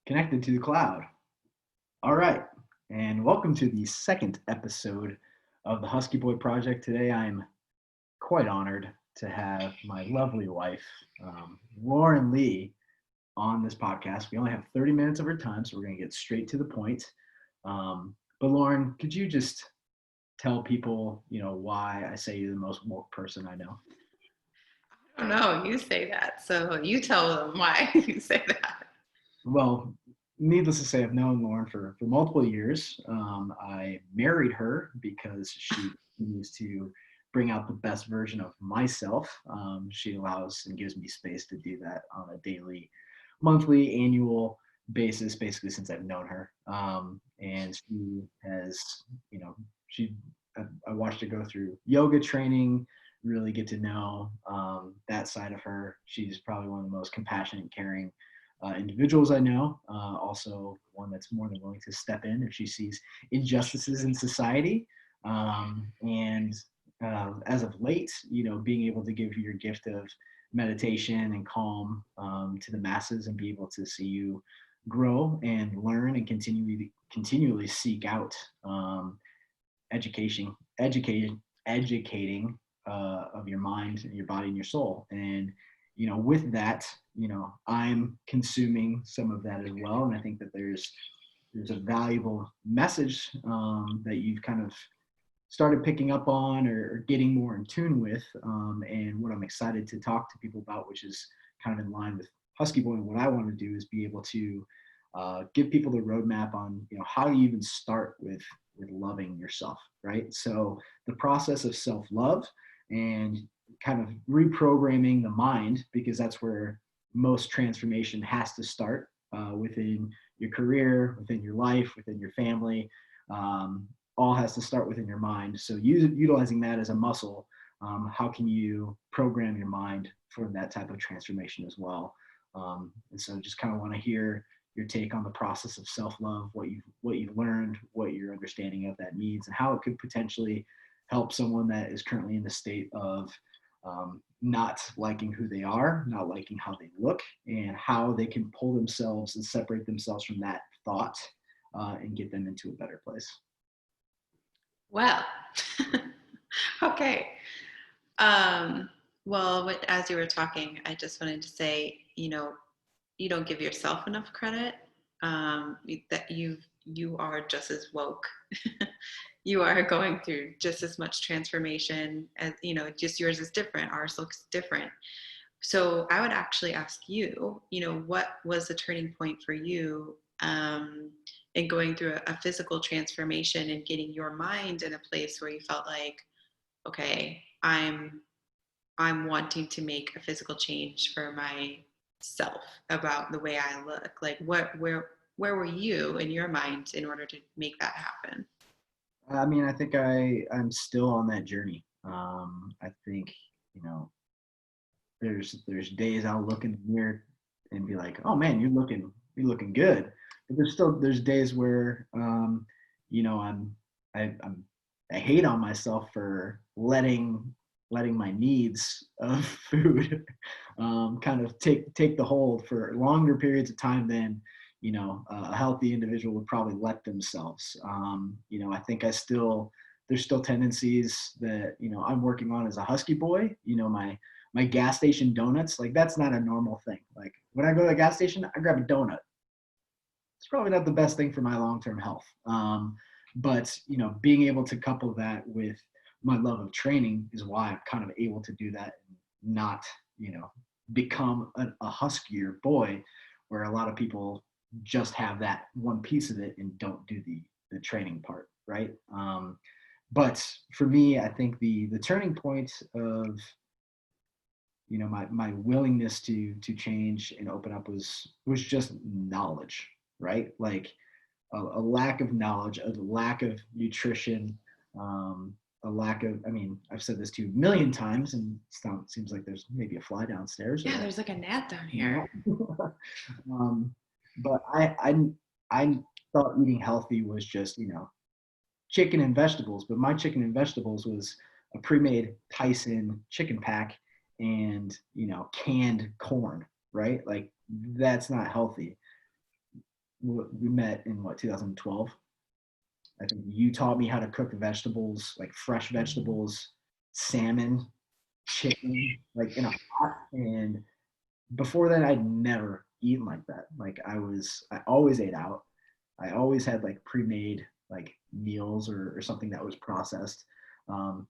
Connected to the cloud. All right, and welcome to the second episode of the Husky Boy Project. Today, I'm quite honored to have my lovely wife, Lauren Lee, on this podcast. We only have 30 minutes of her time, so we're going to get straight to the point. But Lauren, could you just tell people, why I say you're the most woke person I know? I don't know. You say that. So you tell them why you say that. Well, needless to say, I've known Lauren for multiple years. I married her because she continues to bring out the best version of myself. She allows and gives me space to do that on a daily, monthly, annual basis, basically since I've known her. And she has, you know, she I watched her go through yoga training, really get to know that side of her. She's probably one of the most compassionate, caring individuals I know. Also, one that's more than willing to step in if she sees injustices in society. And as of late, being able to give your gift of meditation and calm to the masses and be able to see you grow and learn and continually seek out education, educating of your mind and your body and your soul. And with that, I'm consuming some of that as well. And I think that there's a valuable message that you've kind of started picking up on or getting more in tune with. And what I'm excited to talk to people about, which is kind of in line with Husky Boy, and what I want to do is be able to give people the roadmap on how you even start with loving yourself, right? So the process of self-love and kind of reprogramming the mind, because that's where most transformation has to start within your career, within your life, within your family. All has to start within your mind. So utilizing that as a muscle, how can you program your mind for that type of transformation as well? And so just kind of want to hear your take on the process of self-love, what you've learned, what your understanding of that means, and how it could potentially help someone that is currently in the state of not liking who they are, not liking how they look, and how they can pull themselves and separate themselves from that thought and get them into a better place. Well, okay. Well, as you were talking, I just wanted to say, you don't give yourself enough credit. That you are just as woke. You are going through just as much transformation as just yours is different. Ours looks different. So I would actually ask you, what was the turning point for you in going through a physical transformation and getting your mind in a place where you felt like, okay, I'm wanting to make a physical change for myself about the way I look. Like where were you in your mind in order to make that happen? I mean, I think I'm still on that journey. I think there's days I'll look in the mirror and be like, oh man, you're looking good. But there's days where I'm I hate on myself for letting my needs of food kind of take the hold for longer periods of time than a healthy individual would probably let themselves. I think there's still tendencies that I'm working on as a Husky boy. My gas station donuts, like that's not a normal thing. Like when I go to the gas station, I grab a donut. It's probably not the best thing for my long-term health. But being able to couple that with my love of training is why I'm kind of able to do that and not, become a huskier boy, where a lot of people just have that one piece of it and don't do the training part, right? But for me, I think the turning point of my willingness to change and open up was just knowledge, right? Like a lack of knowledge, a lack of nutrition, a lack of, I mean, I've said this to you a million times, and it seems like there's maybe a fly downstairs. Yeah, there's like a gnat down here. um, but I thought eating healthy was just chicken and vegetables, but my chicken and vegetables was a pre-made Tyson chicken pack and canned corn, right? Like that's not healthy. we met in what, 2012. I think you taught me how to cook vegetables, like fresh vegetables, salmon, chicken, like in a pot. And before that, I'd never eaten like that. Like I always ate out. I always had like pre-made like meals or something that was processed.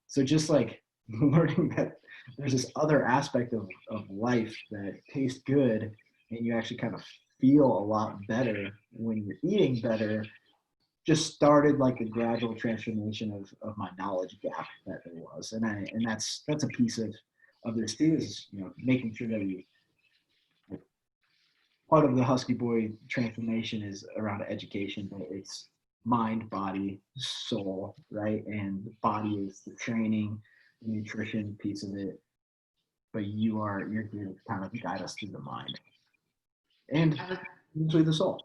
So just like learning that there's this other aspect of life that tastes good and you actually kind of feel a lot better when you're eating better just started like a gradual transformation of my knowledge gap that there was. And that's a piece of this too is, making sure that we, part of the Husky Boy transformation is around education, but it's mind, body, soul, right? And the body is the training, the nutrition piece of it, but you're here to kind of guide us through the mind and I would, usually the soul.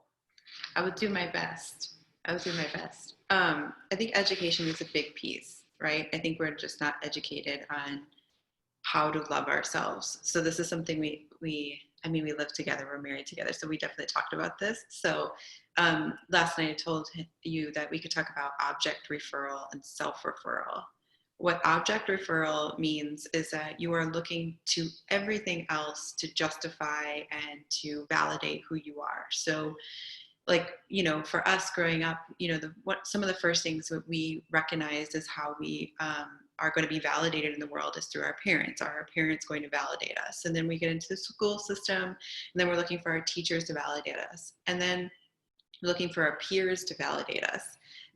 I would do my best. I would do my best. I think education is a big piece, right? I think we're just not educated on how to love ourselves. So this is something we live together, we're married together, so we definitely talked about this. So last night I told you that we could talk about object referral and self-referral. What object referral means is that you are looking to everything else to justify and to validate who you are. So like, for us growing up, what some of the first things that we recognized is how we are going to be validated in the world is through our parents. Are our parents going to validate us? And then we get into the school system, and then we're looking for our teachers to validate us, and then we're looking for our peers to validate us.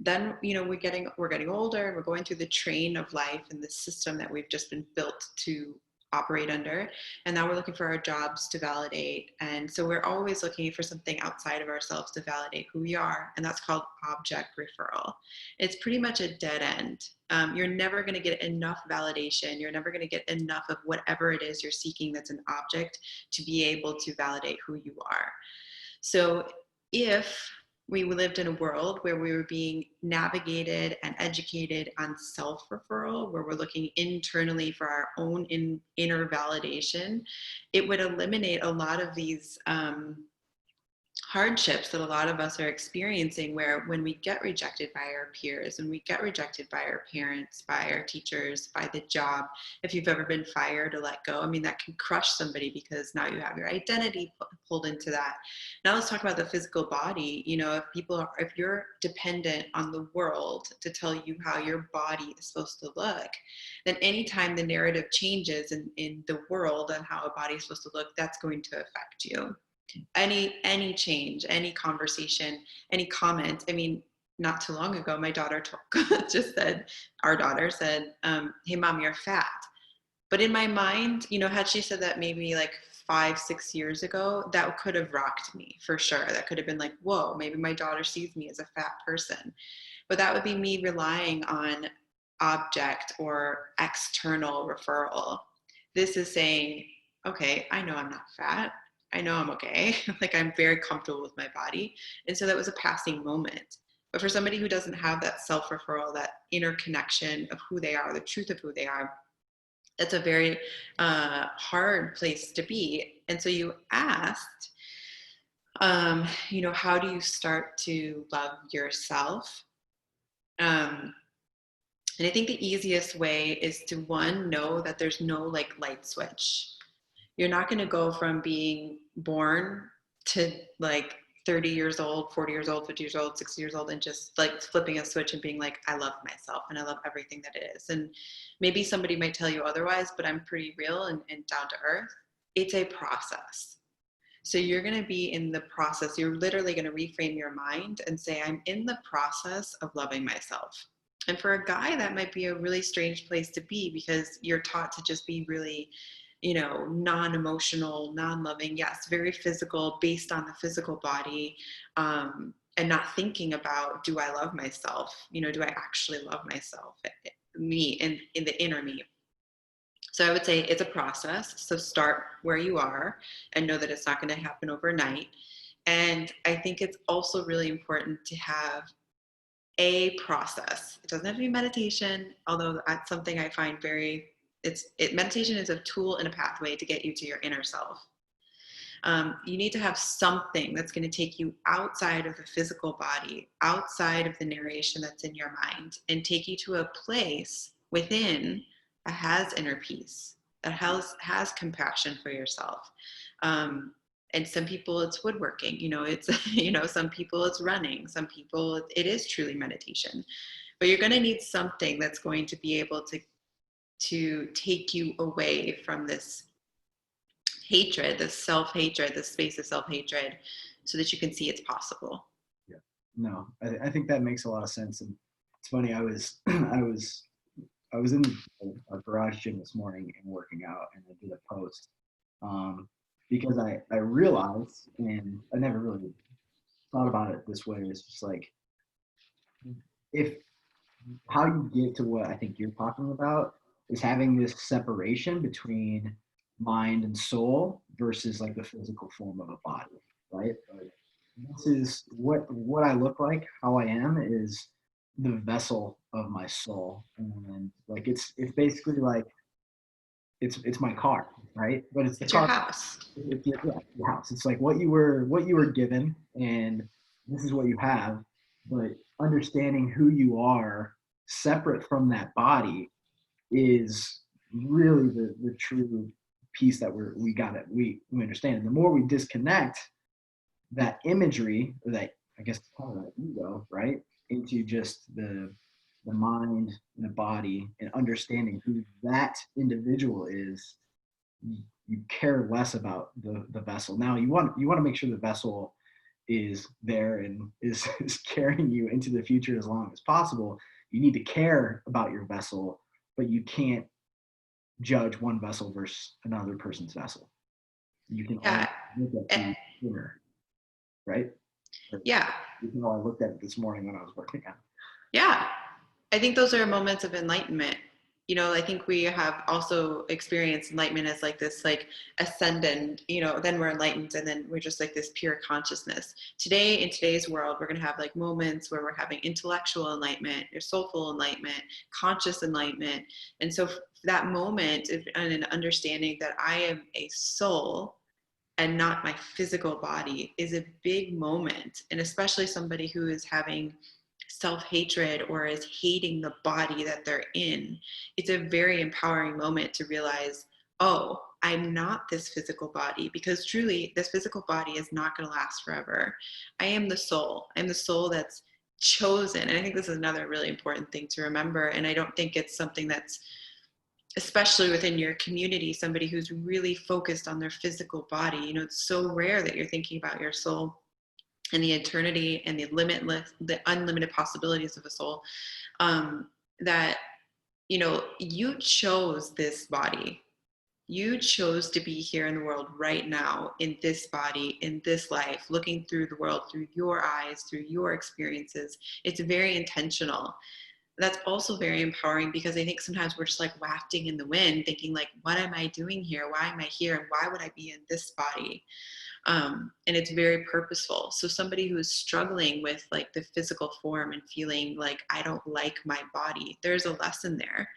Then we're getting older, and we're going through the train of life and the system that we've just been built to operate under, and now we're looking for our jobs to validate, and so we're always looking for something outside of ourselves to validate who we are, and that's called object referral. It's pretty much a dead end. You're never going to get enough validation, you're never going to get enough of whatever it is you're seeking that's an object to be able to validate who you are. So if we lived in a world where we were being navigated and educated on self-referral, where we're looking internally for our own inner validation, it would eliminate a lot of these hardships that a lot of us are experiencing, where when we get rejected by our peers and we get rejected by our parents, by our teachers, by the job, if you've ever been fired or let go, I mean, that can crush somebody because now you have your identity pulled into that. Now let's talk about the physical body. If you're dependent on the world to tell you how your body is supposed to look, then anytime the narrative changes in the world on how a body is supposed to look, that's going to affect you. Any change, any conversation, any comment. I mean, not too long ago, my daughter just said, our daughter said, "Hey, mom, you're fat." But in my mind, had she said that maybe like 5-6 years ago, that could have rocked me for sure. That could have been like, whoa, maybe my daughter sees me as a fat person. But that would be me relying on object or external referral. This is saying, okay, I know I'm not fat. I know I'm okay. Like, I'm very comfortable with my body. And so that was a passing moment. But for somebody who doesn't have that self-referral, that inner connection of who they are, the truth of who they are, it's a very hard place to be. And so you asked, how do you start to love yourself? And I think the easiest way is to, one, know that there's no like light switch. You're not going to go from being born to like 30 years old, 40 years old, 50 years old, 60 years old, and just like flipping a switch and being like, I love myself and I love everything that it is. And maybe somebody might tell you otherwise, but I'm pretty real and down to earth. It's a process. So you're going to be in the process. You're literally going to reframe your mind and say, I'm in the process of loving myself. And for a guy, that might be a really strange place to be, because you're taught to just be really, non-emotional, non-loving, yes, very physical, based on the physical body, and not thinking about, do I love myself? Do I actually love myself, me, in the inner me? So I would say it's a process. So start where you are and know that it's not going to happen overnight. And I think it's also really important to have a process. It doesn't have to be meditation, although that's something I find meditation is a tool and a pathway to get you to your inner self. You need to have something that's going to take you outside of the physical body, outside of the narration that's in your mind, and take you to a place within that has inner peace, that has compassion for yourself. And some people it's woodworking, it's, some people it's running, some people it is truly meditation. But you're going to need something that's going to be able to take you away from this hatred, this self-hatred, this space of self-hatred, so that you can see it's possible. Yeah. No, I think that makes a lot of sense. And it's funny, I was I was in a garage gym this morning and working out, and I did a post because I realized, and I never really thought about it this way. It's just like, if how you get to what I think you're talking about is having this separation between mind and soul versus like the physical form of a body, right? Like, this is what I look like, how I am is the vessel of my soul, and like it's basically like it's my car, right? But it's the It's your car. house. It's your house. It's like what you were given, and this is what you have. But understanding who you are separate from that body is really the true piece that we understand. And the more we disconnect that imagery, or that, I guess, kind of that ego, right, into just the mind and the body, and understanding who that individual is, you care less about the vessel. Now you want to make sure the vessel is there and is carrying you into the future as long as possible. You need to care about your vessel, but you can't judge one vessel versus another person's vessel. You can only Yeah. look at Eh, the inner, right? yeah. Even though I looked at it this morning when I was working out. Yeah. I think those are moments of enlightenment. I think we have also experienced enlightenment as like this, like ascendant, then we're enlightened, and then we're just like this pure consciousness. Today, in today's world, we're going to have like moments where we're having intellectual enlightenment, or soulful enlightenment, conscious enlightenment. And so that moment and an understanding that I am a soul and not my physical body is a big moment. And especially somebody who is having self-hatred or is hating the body that they're in, it's a very empowering moment to realize, oh, I'm not this physical body, because truly this physical body is not going to last forever. I am the soul. I'm the soul that's chosen. And I think this is another really important thing to remember. And I don't think it's something that's, especially within your community, somebody who's really focused on their physical body. It's so rare that you're thinking about your soul and the eternity and the unlimited possibilities of a soul. That, you chose this body. You chose to be here in the world right now, in this body, in this life, looking through the world through your eyes, through your experiences. It's very intentional. That's also very empowering, because I think sometimes we're just like wafting in the wind, thinking like, what am I doing here? Why am I here? And why would I be in this body? And it's very purposeful. So somebody who is struggling with like the physical form and feeling like, I don't like my body, there's a lesson there.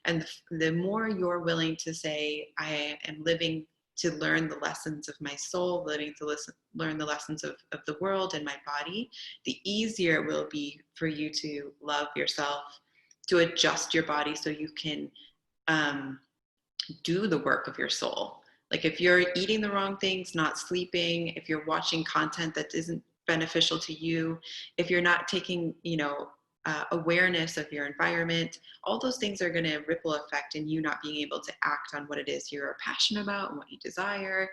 And the more you're willing to say, I am living to learn the lessons of my soul, living to learn the lessons of the world and my body, the easier it will be for you to love yourself, to adjust your body so you can do the work of your soul. Like if you're eating the wrong things, not sleeping, if you're watching content that isn't beneficial to you, if you're not taking, awareness of your environment, all those things are going to ripple effect in you not being able to act on what it is you're passionate about and what you desire,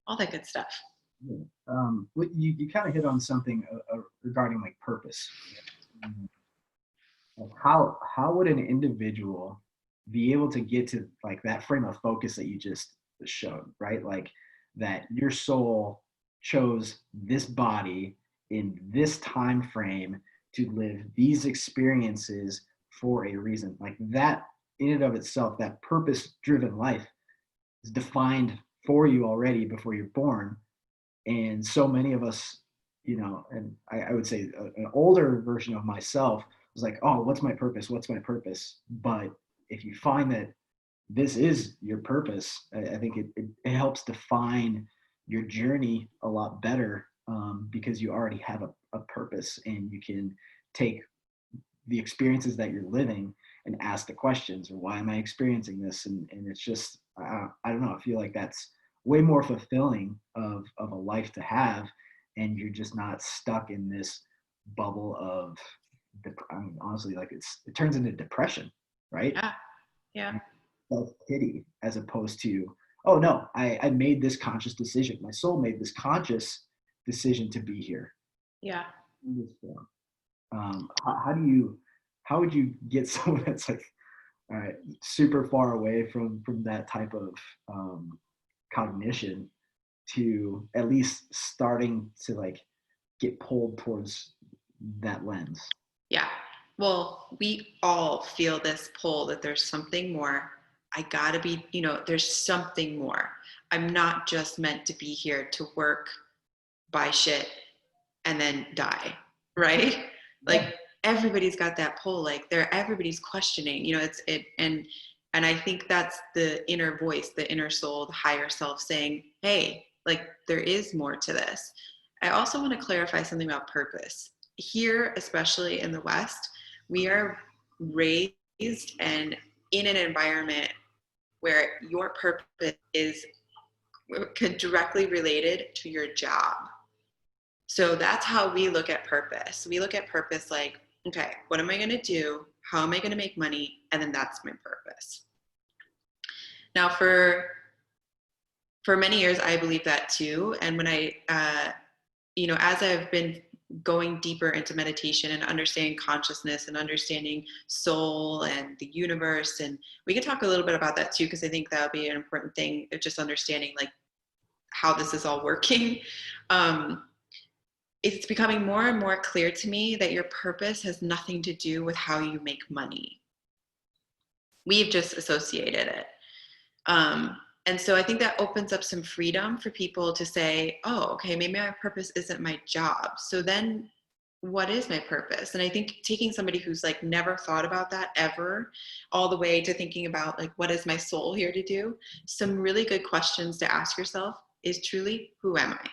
all that good stuff. Yeah. You kind of hit on something regarding like purpose. Like how would an individual be able to get to like that frame of focus that you just showed, right? Like that your soul chose this body in this time frame to live these experiences for a reason. Like that in and of itself, that purpose driven life is defined for you already before you're born. And so many of us, and I would say an older version of myself was like, oh, what's my purpose? What's my purpose? But if you find that this is your purpose, I think it helps define your journey a lot better, because you already have a purpose, and you can take the experiences that you're living and ask the questions, or why am I experiencing this? And it's just, I don't know, I feel like that's way more fulfilling of a life to have. And you're just not stuck in this bubble of, I mean, honestly, like it turns into depression, right? Yeah. Yeah. Self-pity, as opposed to, oh no, I made this conscious decision. My soul made this conscious decision to be here Yeah. in this form. How do you, how would you get someone that's like, all right, super far away from that type of cognition, to at least starting to like get pulled towards that lens? Yeah. Well, we all feel this pull that there's something more. I gotta be, there's something more. I'm not just meant to be here to work, buy shit, and then die, right? Like Yeah. everybody's got that pull. Like everybody's questioning. And I think that's the inner voice, the inner soul, the higher self saying, "Hey, like there is more to this." I also want to clarify something about purpose. Here, especially in the West, we are raised and in an environment where your purpose is directly related to your job. So that's how we look at purpose. We look at purpose like, okay, what am I going to do? How am I going to make money? And then that's my purpose. Now, for many years, I believe that too. And when as I've been going deeper into meditation and understanding consciousness and understanding soul and the universe, and we can talk a little bit about that too, because I think that would be an important thing of just understanding like how this is all working. It's becoming more and more clear to me that your purpose has nothing to do with how you make money. We've just associated it. And so I think that opens up some freedom for people to say, oh, okay, maybe my purpose isn't my job. So then what is my purpose? And I think taking somebody who's like never thought about that ever, all the way to thinking about like, what is my soul here to do? Some really good questions to ask yourself is truly, who am I?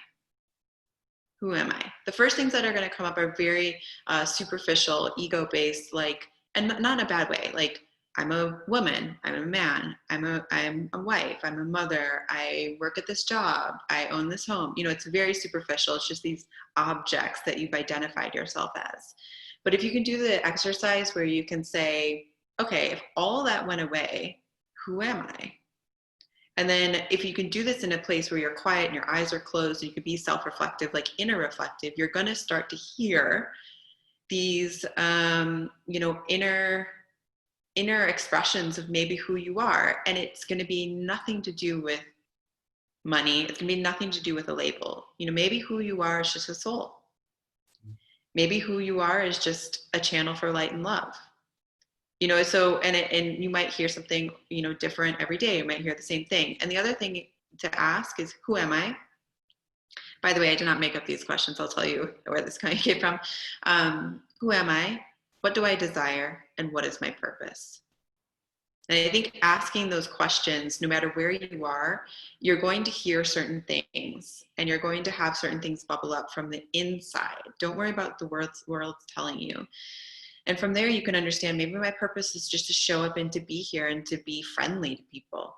Who am I? The first things that are going to come up are very superficial, ego-based, like, and not in a bad way. Like, I'm a woman, I'm a man, I'm a wife, I'm a mother, I work at this job, I own this home. It's very superficial. It's just these objects that you've identified yourself as. But if you can do the exercise where you can say, okay, if all that went away, who am I? And then if you can do this in a place where you're quiet and your eyes are closed, and you can be self-reflective, like inner reflective, you're going to start to hear these, inner expressions of maybe who you are. And it's going to be nothing to do with money. It's going to be nothing to do with a label. Maybe who you are is just a soul. Maybe who you are is just a channel for light and love. So, and you might hear something, different every day. You might hear the same thing. And the other thing to ask is, who am I? By the way, I did not make up these questions. I'll tell you where this kind of came from. Who am I? What do I desire? And what is my purpose? And I think asking those questions, no matter where you are, you're going to hear certain things, and you're going to have certain things bubble up from the inside. Don't worry about the world's telling you. And from there, you can understand, maybe my purpose is just to show up and to be here and to be friendly to people.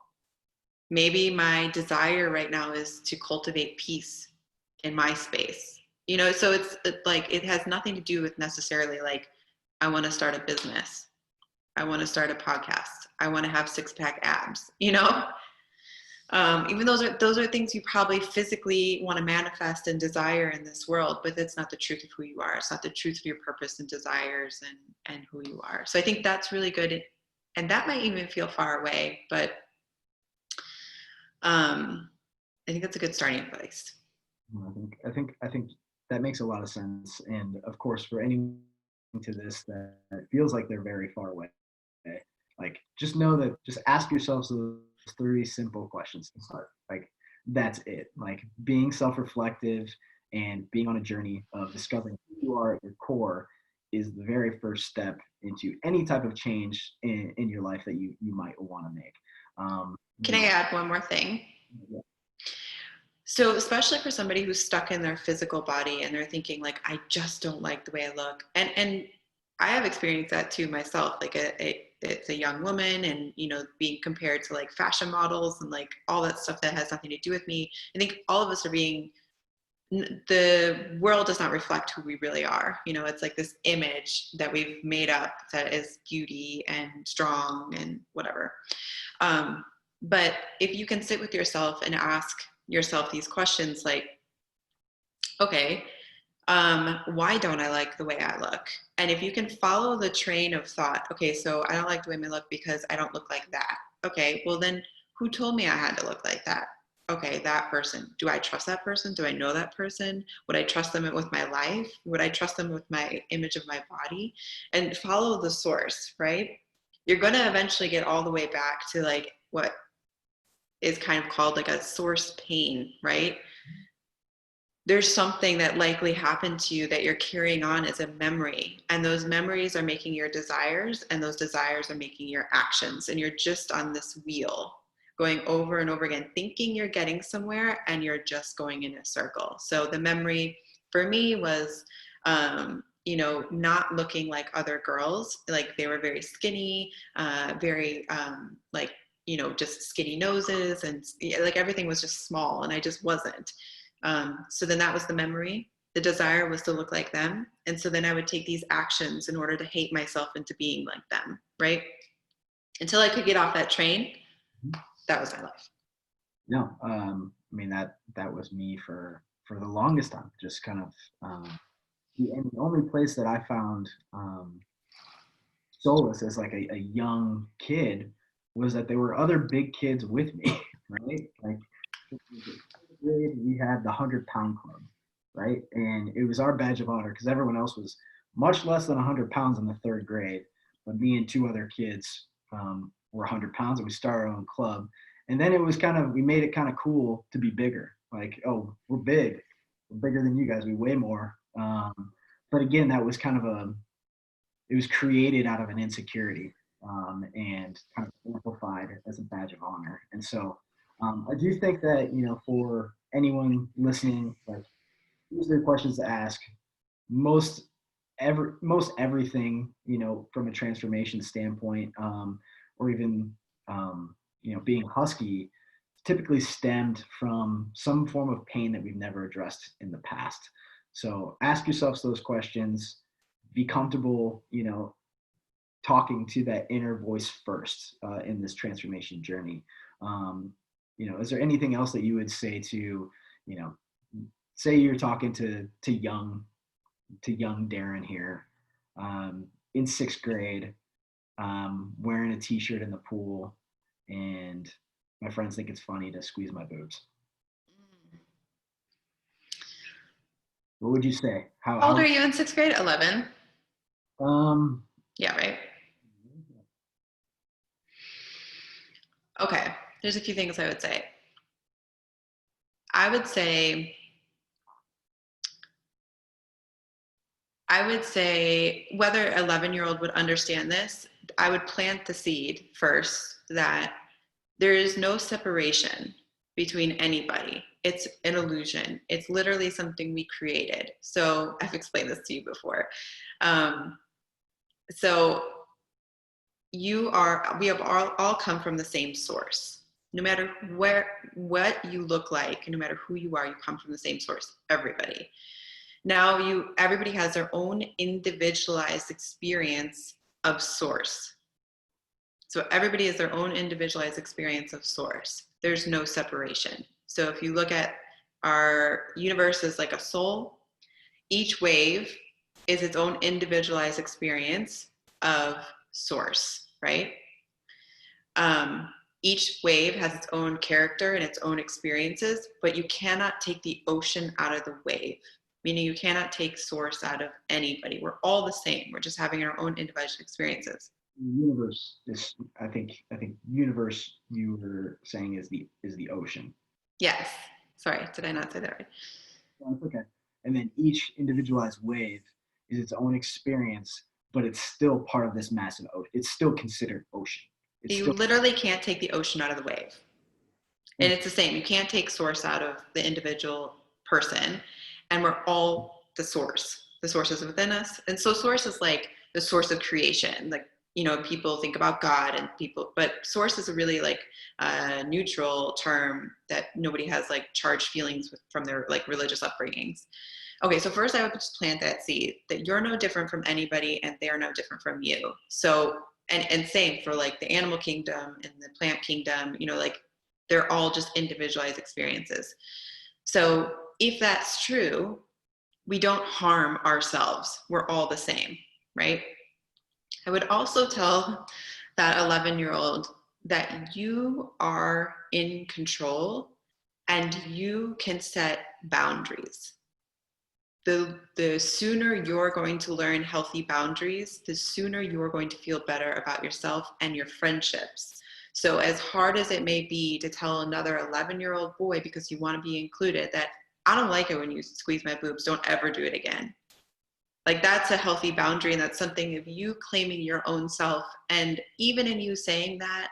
Maybe my desire right now is to cultivate peace in my space. So it's like, it has nothing to do with necessarily like, I want to start a business. I want to start a podcast. I want to have 6-pack abs, even those are things you probably physically want to manifest and desire in this world, but that's not the truth of who you are. It's not the truth of your purpose and desires and who you are. So I think that's really good. And that might even feel far away, but I think that's a good starting place. I think that makes a lot of sense. And of course, for anyone to this that feels like they're very far away, like just know that, just ask yourselves those 3 simple questions to start. Like that's it. Like being self-reflective and being on a journey of discovering who you are at your core is the very first step into any type of change in your life that you might want to make. Can I add one more thing? Yeah. So especially for somebody who's stuck in their physical body and they're thinking like, I just don't like the way I look. And I have experienced that too myself. Like it's a young woman and, you know, being compared to like fashion models and like all that stuff that has nothing to do with me. I think all of us are being, the world does not reflect who we really are. You know, it's like this image that we've made up that is beauty and strong and whatever. Um, but if you can sit with yourself and ask yourself these questions like, okay, why don't I like the way I look? And if you can follow the train of thought, okay, so I don't like the way I look because I don't look like that. Okay, well then who told me I had to look like that? Okay, that person. Do I trust that person? Do I know that person? Would I trust them with my life? Would I trust them with my image of my body? And follow the source, right? You're going to eventually get all the way back to like what is kind of called like a source pain, right? There's something that likely happened to you that you're carrying on as a memory. And those memories are making your desires, and those desires are making your actions. And you're just on this wheel going over and over again, thinking you're getting somewhere, and you're just going in a circle. So the memory for me was, you know, not looking like other girls. Like they were very skinny, very like, you know, just skinny noses, and like everything was just small, and I just wasn't. So then that was the memory. The desire was to look like them. And so then I would take these actions in order to hate myself into being like them, right? Until I could get off that train, that was my life. No, I mean that was me for the longest time. Just kind of, and the only place that I found solace as like a young kid was that there were other big kids with me, right? Like grade, we had the 100-pound club, right? And it was our badge of honor because everyone else was much less than 100 pounds in the third grade. But me and two other kids were 100 pounds, and we started our own club. And then it was kind of, we made it kind of cool to be bigger. Like, oh, we're big. We're bigger than you guys. We weigh more. But again, that was kind of it was created out of an insecurity and kind of amplified as a badge of honor. And so I do think that, you know, for anyone listening, like these are the questions to ask. Most most everything, you know, from a transformation standpoint, or even you know, being husky, typically stemmed from some form of pain that we've never addressed in the past. So ask yourselves those questions. Be comfortable, you know, talking to that inner voice first in this transformation journey. Um, you know, is there anything else that you would say to, you know, say you're talking to young Darren here in sixth grade, wearing a t-shirt in the pool, and my friends think it's funny to squeeze my boobs. What would you say? How old are you in sixth grade? 11. Um, Yeah, right. Okay. There's a few things I would say. I would say, whether 11-year-old would understand this, I would plant the seed first that there is no separation between anybody. It's an illusion. It's literally something we created. So I've explained this to you before. So we have all come from the same source. No matter what you look like, no matter who you are, you come from the same source, everybody. Now everybody has their own individualized experience of source. So everybody has their own individualized experience of source. There's no separation. So if you look at our universe as like a soul, each wave is its own individualized experience of source, right? Each wave has its own character and its own experiences, but you cannot take the ocean out of the wave, meaning you cannot take source out of anybody. We're all the same. We're just having our own individual experiences. Universe is, I think universe you were saying is the ocean. Yes. Sorry, did I not say that right? No, it's okay. And then each individualized wave is its own experience, but it's still part of this massive ocean. It's still considered ocean. It's You still literally can't take the ocean out of the wave. And it's the same. You can't take source out of the individual person, and we're all the source. The source is within us. And so source is like the source of creation. Like, you know, people think about God and people, but source is a really like neutral term that nobody has like charged feelings with from their like religious upbringings. Okay, so first I would just plant that seed that you're no different from anybody and they're no different from you. So, and same for like the animal kingdom and the plant kingdom, you know, like they're all just individualized experiences. So if that's true, we don't harm ourselves. We're all the same, right? I would also tell that 11-year-old that you are in control and you can set boundaries. The sooner you're going to learn healthy boundaries, the sooner you're going to feel better about yourself and your friendships. So as hard as it may be to tell another 11-year-old boy, because you want to be included, that I don't like it when you squeeze my boobs, don't ever do it again. Like that's a healthy boundary, and that's something of you claiming your own self. And even in you saying that,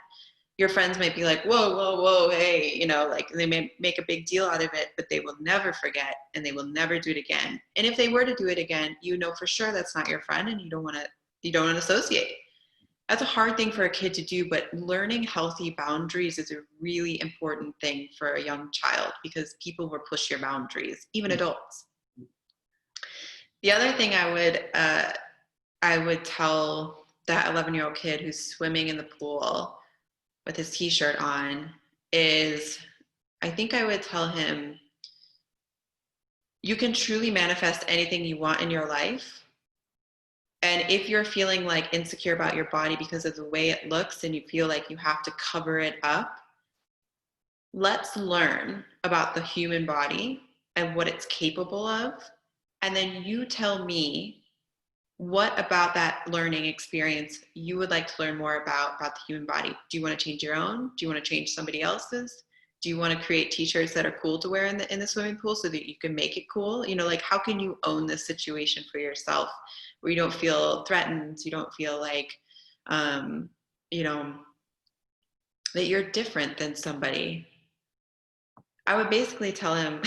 your friends might be like, whoa, whoa, whoa, hey, you know, like they may make a big deal out of it, but they will never forget and they will never do it again. And if they were to do it again, you know for sure that's not your friend and you don't want to associate. That's a hard thing for a kid to do, but learning healthy boundaries is a really important thing for a young child because people will push your boundaries, even adults. The other thing I would tell that 11-year-old kid who's swimming in the pool with his t-shirt on is, I think I would tell him, you can truly manifest anything you want in your life. And if you're feeling like insecure about your body because of the way it looks and you feel like you have to cover it up, let's learn about the human body and what it's capable of. And then you tell me what about that learning experience you would like to learn more about the human body. Do you want to change your own? Do you want to change somebody else's? Do you want to create t-shirts that are cool to wear in the swimming pool so that you can make it cool? You know, like how can you own this situation for yourself where you don't feel threatened, you don't feel like, you know, that you're different than somebody. I would basically tell him,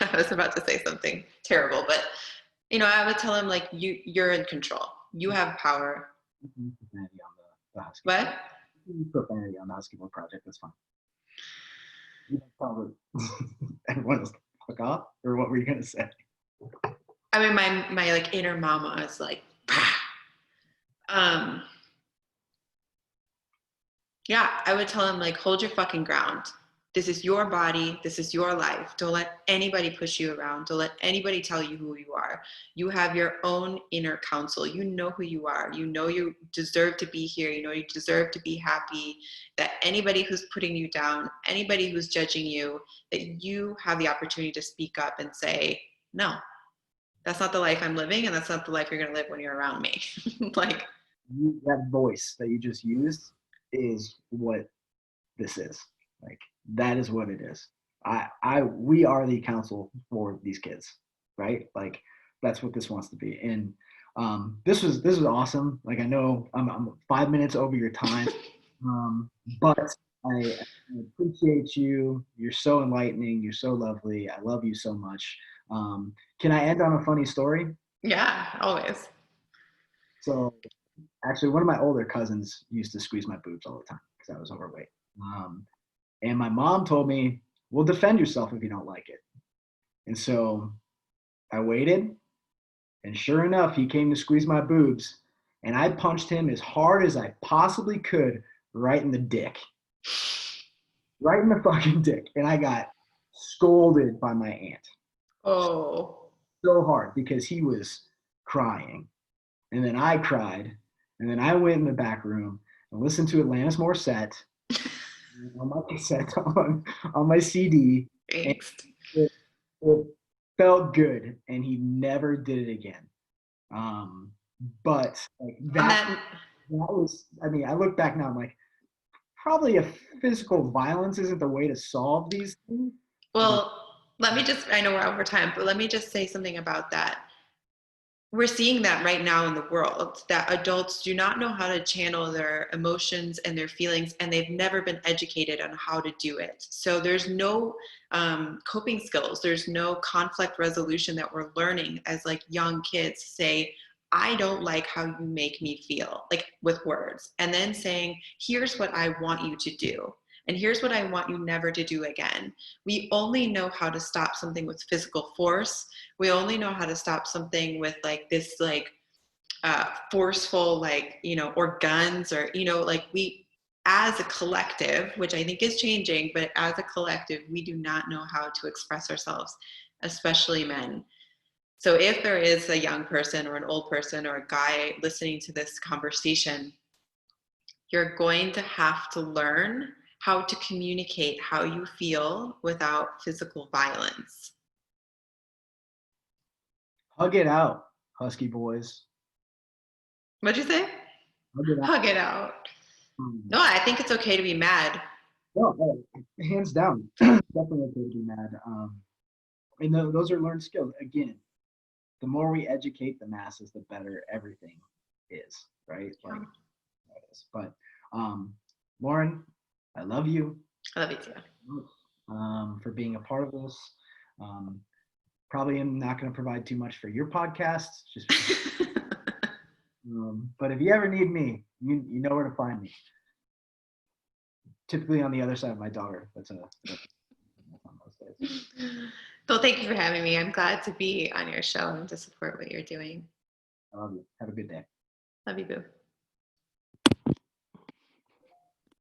I was about to say something terrible, but you know, I would tell him like you're in control. You have power. Profanity on the Husky. What? Profanity on the Husky project. That's fine. You probably everyone else fuck off, or what were you gonna say? I mean, my like inner mama is like, yeah. I would tell him like, hold your fucking ground. This is your body. This is your life. Don't let anybody push you around. Don't let anybody tell you who you are. You have your own inner counsel. You know who you are. You know you deserve to be here. You know you deserve to be happy. That anybody who's putting you down, anybody who's judging you, that you have the opportunity to speak up and say, no, that's not the life I'm living, and that's not the life you're going to live when you're around me. Like that voice that you just used is what this is. Like that is what it is. We are the counsel for these kids, right? Like that's what this wants to be. And this was awesome. Like I know I'm 5 minutes over your time, but I appreciate you. You're so enlightening. You're so lovely. I love you so much. Can I end on a funny story? yeah, always. So actually, one of my older cousins used to squeeze my boobs all the time because I was overweight. And my mom told me, well, defend yourself if you don't like it. And so I waited, and sure enough, he came to squeeze my boobs, and I punched him as hard as I possibly could right in the dick. Right in the fucking dick. And I got scolded by my aunt. Oh. So hard because he was crying. And then I cried. And then I went in the back room and listened to Alanis Morissette on my cassette on my CD. Thanks. It felt good, and he never did it again. But like that was, I mean, I look back now, I'm like, probably a physical violence isn't the way to solve these things. Well, let me just, I know we're over time, but let me just say something about that. we're seeing that right now in the world, that adults do not know how to channel their emotions and their feelings, and they've never been educated on how to do it. So there's no coping skills. There's no conflict resolution that we're learning as like young kids to say, I don't like how you make me feel, like with words, and then saying, here's what I want you to do. And here's what I want you never to do again. We only know how to stop something with physical force. We only know how to stop something with like this, like forceful, like, you know, or guns, or, you know, like we, as a collective, which I think is changing, but as a collective, we do not know how to express ourselves, especially men. So if there is a young person or an old person or a guy listening to this conversation, you're going to have to learn how to communicate how you feel without physical violence. Hug it out, Husky boys. What'd you say? Hug it out. Hug it out. Um, No, I think it's okay to be mad. no, hands down, definitely okay to be mad. And those are learned skills. Again, the more we educate the masses, the better everything is, right? Like that is. But Lauren, I love you. I love you too. For being a part of this. Um, Probably am not going to provide too much for your podcast, just but if you ever need me, you know where to find me. Typically on the other side of my daughter. That's on those days. Well, thank you for having me. I'm glad to be on your show and to support what you're doing. I love you. Have a good day. Love you, boo.